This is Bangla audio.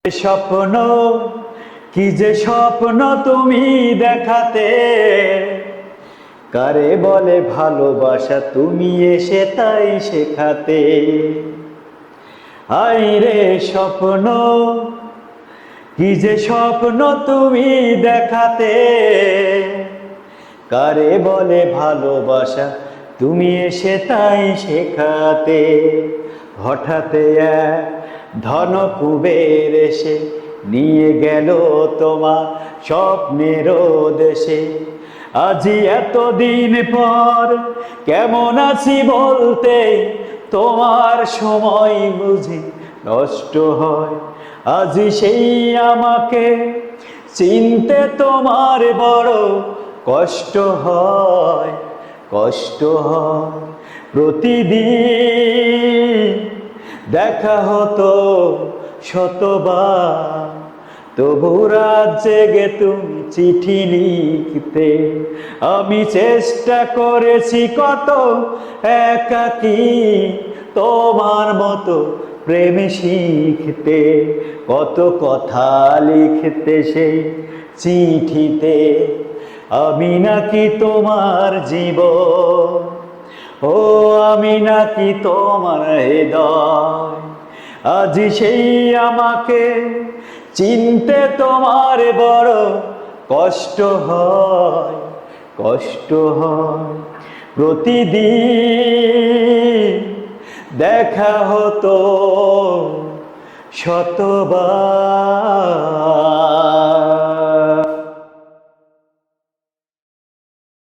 স্বপ্ন কি যে স্বপ্ন তুমি দেখাতে, কারে বলে ভালোবাসা তুমি এসে তাই শেখাতে। আইরে স্বপ্ন কি যে স্বপ্ন তুমি দেখাতে, কারে বলে ভালোবাসা তুমি এসে তাই শেখাতে। হঠাৎ এক ধন কুবের এসে নিয়ে গেল তোমার স্বপ্নের দেশে। আজি এতদিন পর কেমন আছি বলতে, তোমার সময় বুঝি নষ্ট হয়। আজি সেই আমাকে চিনতে তোমার বড় কষ্ট হয়, কষ্ট হয়। প্রতিদিন দেখা হতো শতবার, তবু রাত জেগে তুমি চিঠি লিখতে। আমি চেষ্টা করেছি কত একাকী তোমার মতো প্রেম শিখতে। কত কথা লিখতে সেই চিঠিতে, আমি নাকি তোমার জীবন, ও আমি নাকি তোমার হৃদয়। আজি সেই আমাকে চিনতে তোমার বড় কষ্ট হয়, কষ্ট হয়। প্রতিদিন দেখা হতো শতবার।